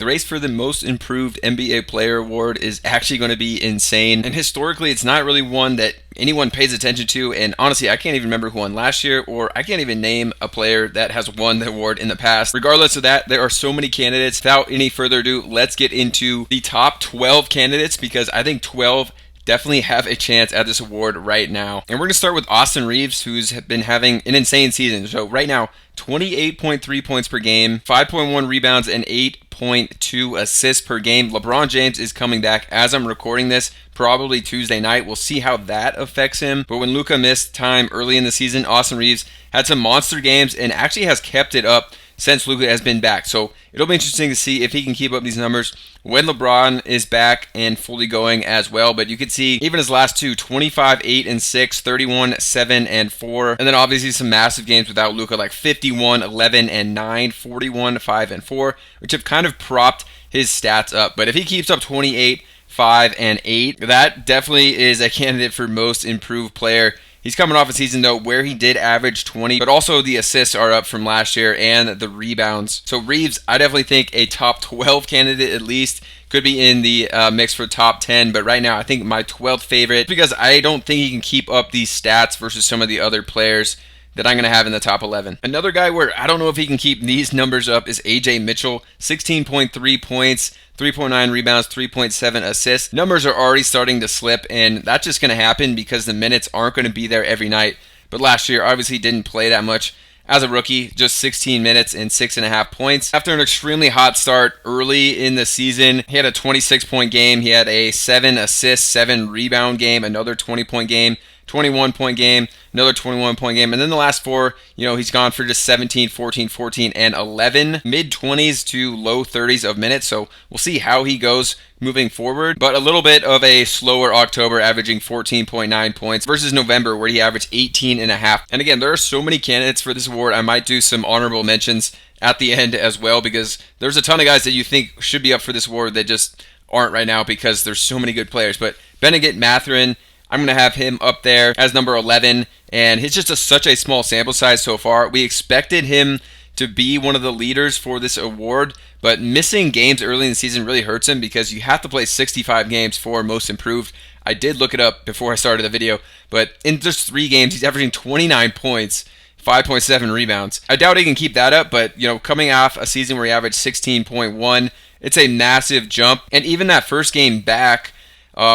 The race for the most improved NBA player award is actually going to be insane. And historically, it's not really one that anyone pays attention to. And honestly, I can't even remember who won last year, or I can't even name a player that has won the award in the past. Regardless of that, there are so many candidates. Without any further ado, let's get into the top 12 candidates, because I think 12 definitely have a chance at this award right now. And we're going to start with Austin Reaves, who's been having an insane season. So right now, 28.3 points per game, 5.1 rebounds, and 8.2 assists per game. LeBron James is coming back as I'm recording this, probably Tuesday night. We'll see how that affects him. But when Luka missed time early in the season, Austin Reaves had some monster games and actually has kept it up since Luka has been back. So it'll be interesting to see if he can keep up these numbers when LeBron is back and fully going as well. But you can see even his last two, 25, 8, and 6, 31, 7, and 4. And then obviously some massive games without Luka, like 51, 11, and 9, 41, 5, and 4, which have kind of propped his stats up. But if he keeps up 28, 5, and 8, that definitely is a candidate for most improved player. He's coming off a season, though, where he did average 20, but also the assists are up from last year and the rebounds. So Reaves, I definitely think a top 12 candidate at least. Could be in the mix for top 10, but right now I think my 12th favorite, because I don't think he can keep up these stats versus some of the other players that I'm going to have in the top 11. Another guy where I don't know if he can keep these numbers up is AJ Mitchell. 16.3 points, 3.9 rebounds, 3.7 assists. Numbers are already starting to slip, and that's just going to happen because the minutes aren't going to be there every night. But last year, obviously didn't play that much as a rookie, just 16 minutes and 6.5 points. After an extremely hot start early in the season, he had a 26-point game. He had a 7 assist, 7 rebound game, another 20-point game, 21-point game, another 21-point game. And then the last four, he's gone for just 17, 14, 14, and 11. Mid-20s to low 30s of minutes. So we'll see how he goes moving forward. But a little bit of a slower October, averaging 14.9 points versus November, where he averaged 18.5. And again, there are so many candidates for this award. I might do some honorable mentions at the end as well, because there's a ton of guys that you think should be up for this award that just aren't right now because there's so many good players. But Benedict Mathurin, I'm going to have him up there as number 11, and it's just such a small sample size so far. We expected him to be one of the leaders for this award, but missing games early in the season really hurts him because you have to play 65 games for most improved. I did look it up before I started the video, but in just 3 games, he's averaging 29 points, 5.7 rebounds. I doubt he can keep that up, but coming off a season where he averaged 16.1, it's a massive jump. And even that first game back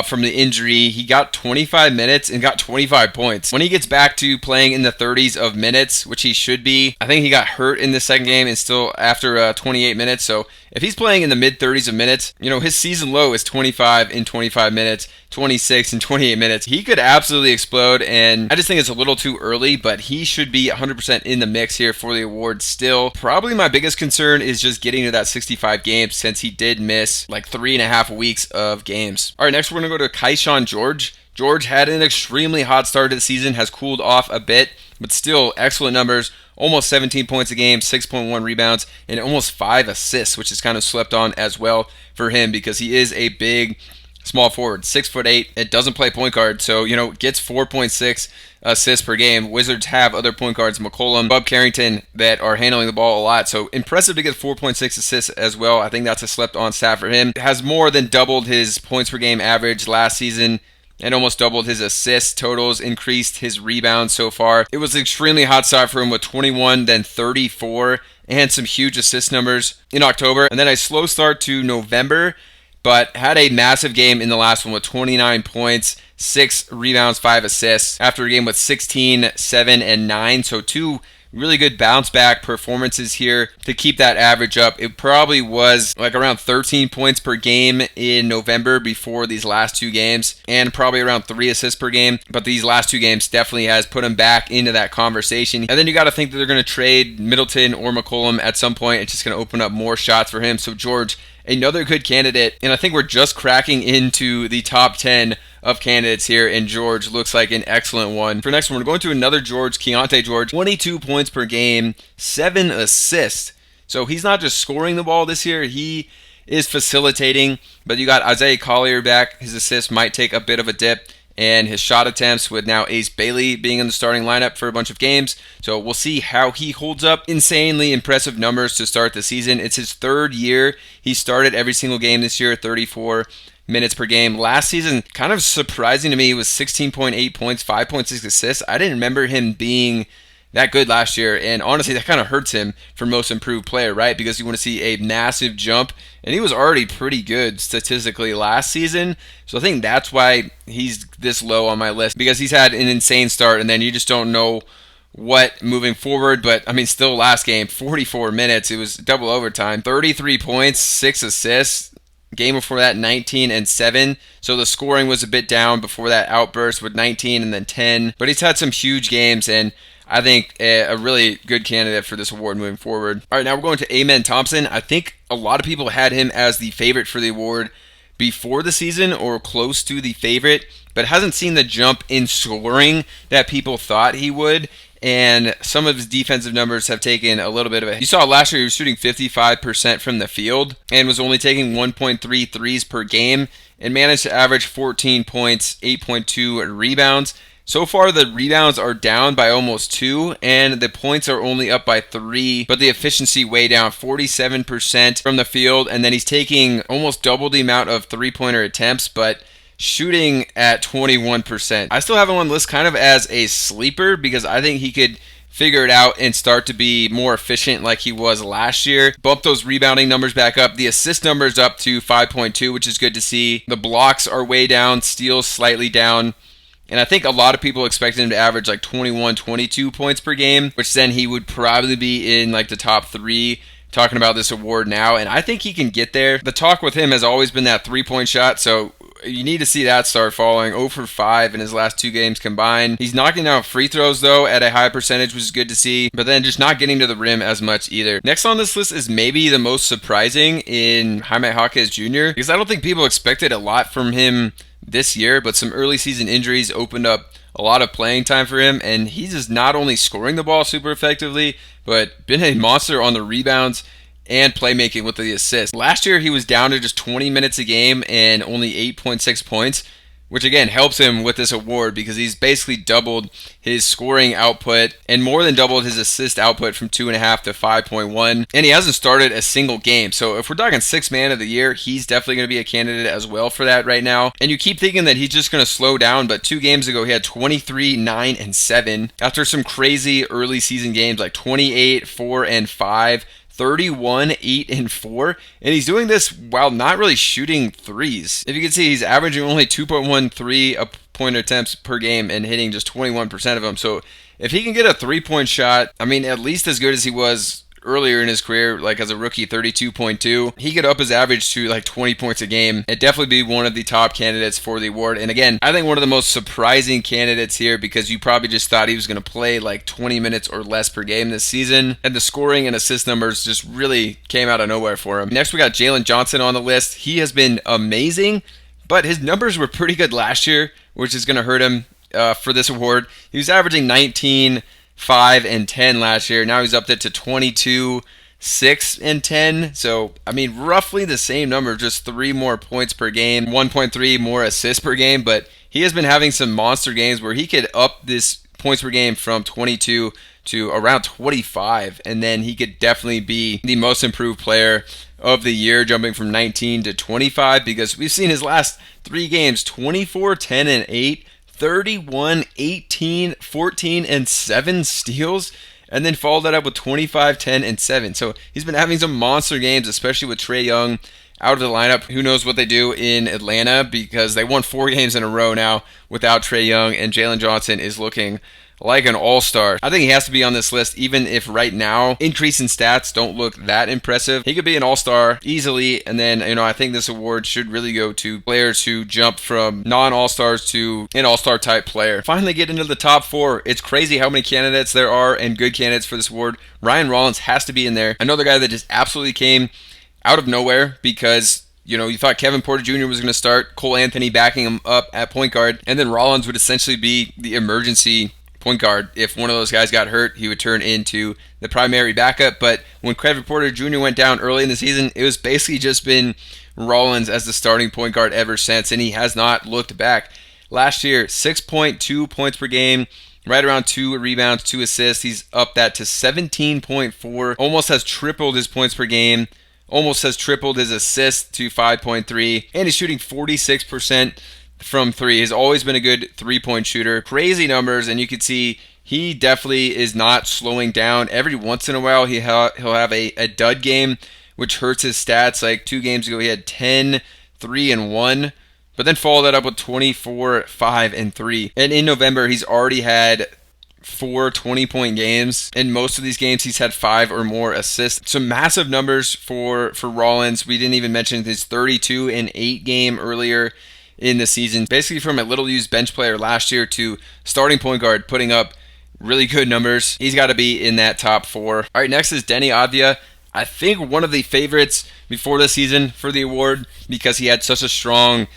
from the injury, he got 25 minutes and got 25 points. When he gets back to playing in the 30s of minutes, which he should be, I think he got hurt in the second game and still after 28 minutes. So if he's playing in the mid-30s of minutes, his season low is 25 in 25 minutes, 26 in 28 minutes. He could absolutely explode, and I just think it's a little too early, but he should be 100% in the mix here for the award still. Probably my biggest concern is just getting to that 65 games, since he did miss like 3.5 weeks of games. All right, next we're going to go to Kayshawn George. George had an extremely hot start to the season, has cooled off a bit, but still excellent numbers. Almost 17 points a game, 6.1 rebounds, and almost 5 assists, which is kind of slept on as well for him because he is a big small forward, 6'8". It doesn't play point guard, so gets 4.6 assists per game. Wizards have other point guards, McCollum, Bub Carrington, that are handling the ball a lot. So impressive to get 4.6 assists as well. I think that's a slept on stat for him. Has more than doubled his points per game average last season, and almost doubled his assist totals, increased his rebounds so far. It was an extremely hot start for him with 21, then 34, and some huge assist numbers in October. And then a slow start to November, but had a massive game in the last one with 29 points, 6 rebounds, 5 assists, after a game with 16, 7, and 9. So 2 really good bounce back performances here to keep that average up. It probably was like around 13 points per game in November before these last 2 games, and probably around 3 assists per game. But these last 2 games definitely has put him back into that conversation. And then you got to think that they're going to trade Middleton or McCollum at some point. It's just going to open up more shots for him. So George, another good candidate, and I think we're just cracking into the top 10 of candidates here, and George looks like an excellent one. For next one, we're going to another George, Keontae George, 22 points per game, 7 assists. So he's not just scoring the ball this year, he is facilitating, but you got Isaiah Collier back. His assists might take a bit of a dip, and his shot attempts, with now Ace Bailey being in the starting lineup for a bunch of games. So we'll see how he holds up. Insanely impressive numbers to start the season. It's his third year. He started every single game this year, 34 minutes per game. Last season, kind of surprising to me, was 16.8 points, 5.6 assists. I didn't remember him being that good last year, and honestly that kind of hurts him for most improved player, right? Because you want to see a massive jump, and he was already pretty good statistically last season, so I think that's why he's this low on my list, because he's had an insane start and then you just don't know what moving forward. But I mean, still last game, 44 minutes, it was double overtime, 33 points, 6 assists. Game before that, 19 and 7. So the scoring was a bit down before that outburst with 19 and then 10. But he's had some huge games, and I think a really good candidate for this award moving forward. All right, now we're going to Amen Thompson. I think a lot of people had him as the favorite for the award before the season, or close to the favorite, but hasn't seen the jump in scoring that people thought he would. And some of his defensive numbers have taken a little bit of a... You saw last year he was shooting 55% from the field and was only taking 1.3 threes per game and managed to average 14 points, 8.2 rebounds. So far, the rebounds are down by almost 2, and the points are only up by 3, but the efficiency way down, 47% from the field, and then he's taking almost double the amount of three-pointer attempts, but shooting at 21%. I still have him on the list kind of as a sleeper, because I think he could figure it out and start to be more efficient like he was last year. Bump those rebounding numbers back up. The assist numbers up to 5.2, which is good to see. The blocks are way down, steals slightly down. And I think a lot of people expected him to average like 21, 22 points per game, which then he would probably be in like the top 3 talking about this award now. And I think he can get there. The talk with him has always been that 3-point shot, so you need to see that start falling. 0 for 5 in his last 2 games combined. He's knocking out free throws, though, at a high percentage, which is good to see, but then just not getting to the rim as much either. Next on this list is maybe the most surprising in Jaime Jaquez Jr., because I don't think people expected a lot from him this year, but some early season injuries opened up a lot of playing time for him, and he's just not only scoring the ball super effectively, but been a monster on the rebounds and playmaking with the assists. Last year, he was down to just 20 minutes a game and only 8.6 points, which again helps him with this award because he's basically doubled his scoring output and more than doubled his assist output from 2.5 to 5.1. And he hasn't started a single game. So if we're talking 6th man of the year, he's definitely going to be a candidate as well for that right now. And you keep thinking that he's just going to slow down, but 2 games ago he had 23, 9, and 7 after some crazy early season games like 28, 4, and 5. 31, 8, and 4, and he's doing this while not really shooting threes. If you can see, he's averaging only 2.1 three-point attempts per game and hitting just 21% of them. So if he can get a 3-point shot, I mean, at least as good as he was earlier in his career, like as a rookie, 32.2, he could up his average to like 20 points a game. It'd definitely be one of the top candidates for the award. And again, I think one of the most surprising candidates here because you probably just thought he was going to play like 20 minutes or less per game this season. And the scoring and assist numbers just really came out of nowhere for him. Next, we got Jalen Johnson on the list. He has been amazing, but his numbers were pretty good last year, which is going to hurt him for this award. He was averaging 19, 5, and 10 last year. Now he's up to 22, 6, and 10. So, I mean, roughly the same number, just 3 more points per game, 1.3 more assists per game. But he has been having some monster games where he could up this points per game from 22 to around 25. And then he could definitely be the most improved player of the year, jumping from 19 to 25. Because we've seen his last 3 games, 24, 10, and 8. 31, 18, 14, and 7 steals, and then followed that up with 25, 10, and 7. So he's been having some monster games, especially with Trae Young out of the lineup. Who knows what they do in Atlanta because they won 4 games in a row now without Trae Young, and Jalen Johnson is looking like an all-star. I think he has to be on this list, even if right now increase in stats don't look that impressive. He could be an all-star easily, and then, I think this award should really go to players who jump from non-all-stars to an all-star type player. Finally get into the top 4. It's crazy how many candidates there are and good candidates for this award. Ryan Rollins has to be in there. Another guy that just absolutely came out of nowhere because you thought Kevin Porter Jr. was going to start, Cole Anthony backing him up at point guard, and then Rollins would essentially be the emergency point guard. If one of those guys got hurt, he would turn into the primary backup. But when Kevin Porter Jr. went down early in the season, it was basically just been Rollins as the starting point guard ever since, and he has not looked back. Last year, 6.2 points per game, right around 2 rebounds, 2 assists. He's up that to 17.4, almost has tripled his points per game, almost has tripled his assists to 5.3, and he's shooting 46% from 3. He's always been a good 3-point shooter. Crazy numbers, and you can see he definitely is not slowing down. Every once in a while, he'll have a dud game, which hurts his stats. Like 2 games ago, he had 10, 3, and 1. But then follow that up with 24, 5, and 3. And in November, he's already had 4 20-point games. In most of these games, he's had 5 or more assists. So massive numbers for Rollins. We didn't even mention his 32 and 8 game earlier in the season. Basically from a little used bench player last year to starting point guard, putting up really good numbers. He's got to be in that top 4. All right, next is Denny Avdia. I think one of the favorites before the season for the award because he had such a strong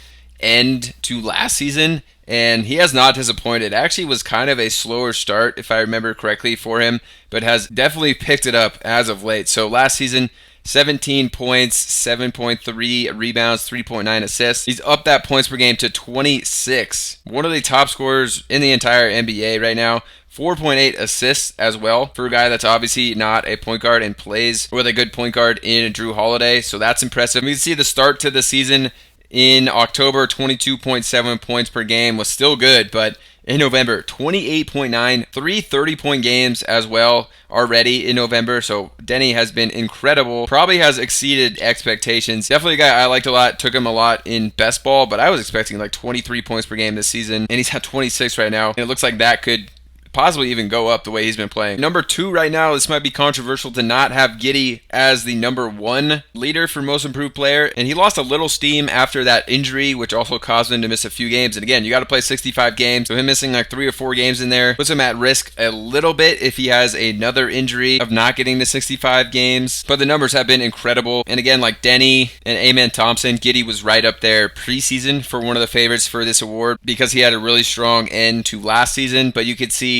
end to last season, and he has not disappointed. Actually was kind of a slower start, if I remember correctly, for him, but has definitely picked it up as of late. So last season, 17 points, 7.3 rebounds, 3.9 assists. He's up that points per game to 26. One of the top scorers in the entire NBA right now. 4.8 assists as well for a guy that's obviously not a point guard and plays with a good point guard in Drew Holiday. So that's impressive. We can see the start to the season in October, 22.7 points per game was still good, but in November, 28.9, 3 30-point games as well already in November. So Denny has been incredible. Probably has exceeded expectations. Definitely a guy I liked a lot. Took him a lot in best ball, but I was expecting like 23 points per game this season, and he's at 26 right now. And it looks like that could possibly even go up the way he's been playing. Number 2 right now, this might be controversial to not have Giddey as the number 1 leader for most improved player, and he lost a little steam after that injury, which also caused him to miss a few games. And again, you got to play 65 games, so him missing like 3 or 4 games in there puts him at risk a little bit if he has another injury of not getting to 65 games. But the numbers have been incredible, and again, like Denny and Amen Thompson, Giddey was right up there preseason for one of the favorites for this award because he had a really strong end to last season. But you could see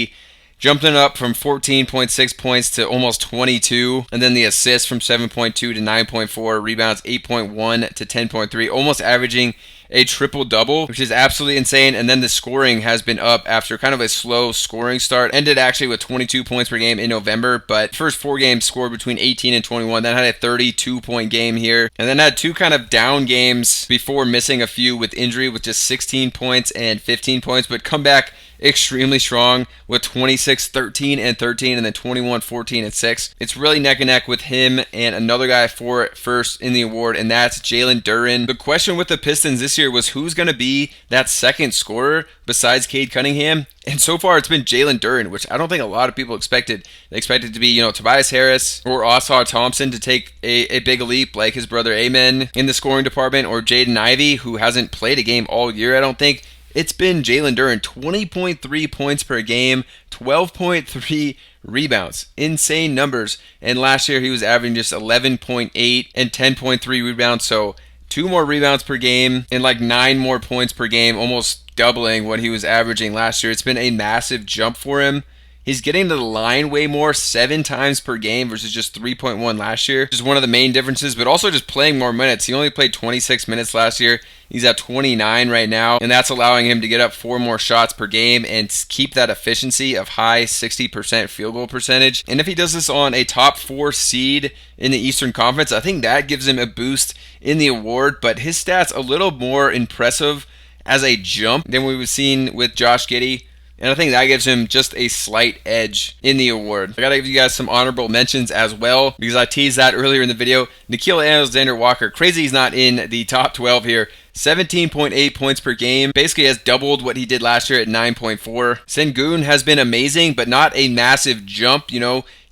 jumping up from 14.6 points to almost 22, and then the assists from 7.2 to 9.4, rebounds 8.1 to 10.3, almost averaging a triple-double, which is absolutely insane. And then the scoring has been up after kind of a slow scoring start. Ended actually with 22 points per game in November, but first 4 games scored between 18 and 21. Then had a 32-point game here, and then had 2 kind of down games before missing a few with injury with just 16 points and 15 points, but come back extremely strong with 26, 13, and 13, and then 21, 14, and 6. It's really neck and neck with him and another guy for first in the award, and that's Jalen Duren. The question with the Pistons this year was who's going to be that second scorer besides Cade Cunningham, and so far it's been Jalen Duren, which I don't think a lot of people expected. They expected to be, Tobias Harris or Oscar Thompson to take a big leap like his brother Amen in the scoring department, or Jaden Ivey, who hasn't played a game all year, I don't think. It's been Jalen Duren, 20.3 points per game, 12.3 rebounds. Insane numbers. And last year he was averaging just 11.8 and 10.3 rebounds. So 2 more rebounds per game and like 9 more points per game, almost doubling what he was averaging last year. It's been a massive jump for him. He's getting to the line way more, 7 times per game versus just 3.1 last year. Which is one of the main differences, but also just playing more minutes. He only played 26 minutes last year. He's at 29 right now, and that's allowing him to get up 4 more shots per game and keep that efficiency of high 60% field goal percentage. And if he does this on a top 4 seed in the Eastern Conference, I think that gives him a boost in the award, but his stats a little more impressive as a jump than we've seen with Josh Giddey. And I think that gives him just a slight edge in the award. I gotta give you guys some honorable mentions as well, because I teased that earlier in the video. Nickeil Alexander-Walker, crazy he's not in the top 12 here. 17.8 points per game. Basically has doubled what he did last year at 9.4. Sengun has been amazing, but not a massive jump,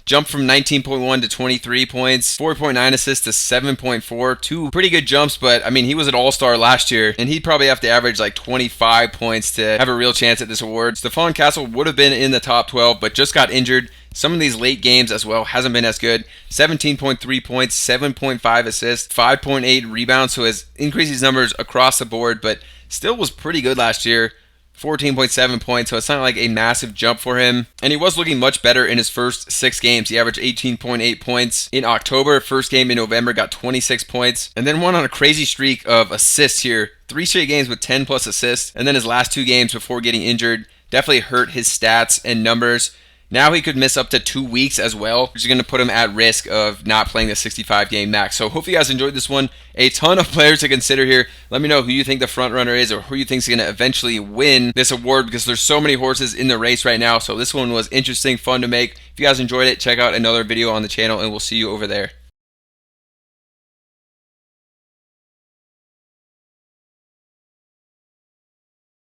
Jumped from 19.1 to 23 points, 4.9 assists to 7.4. 2 pretty good jumps, but he was an all-star last year, and he'd probably have to average like 25 points to have a real chance at this award. Stephon Castle would have been in the top 12, but just got injured. Some of these late games as well hasn't been as good. 17.3 points, 7.5 assists, 5.8 rebounds, so has increased his numbers across the board, but still was pretty good last year 14.7 points, so it's not like a massive jump for him. And he was looking much better in his first 6 games. He averaged 18.8 points in October. First game in November got 26 points. And then went on a crazy streak of assists here. 3 straight games with 10 plus assists. And then his last 2 games before getting injured definitely hurt his stats and numbers. Now he could miss up to 2 weeks as well, which is going to put him at risk of not playing the 65 game max. So hopefully you guys enjoyed this one. A ton of players to consider here. Let me know who you think the front runner is or who you think is going to eventually win this award, because there's so many horses in the race right now. So this one was interesting, fun to make. If you guys enjoyed it, check out another video on the channel and we'll see you over there.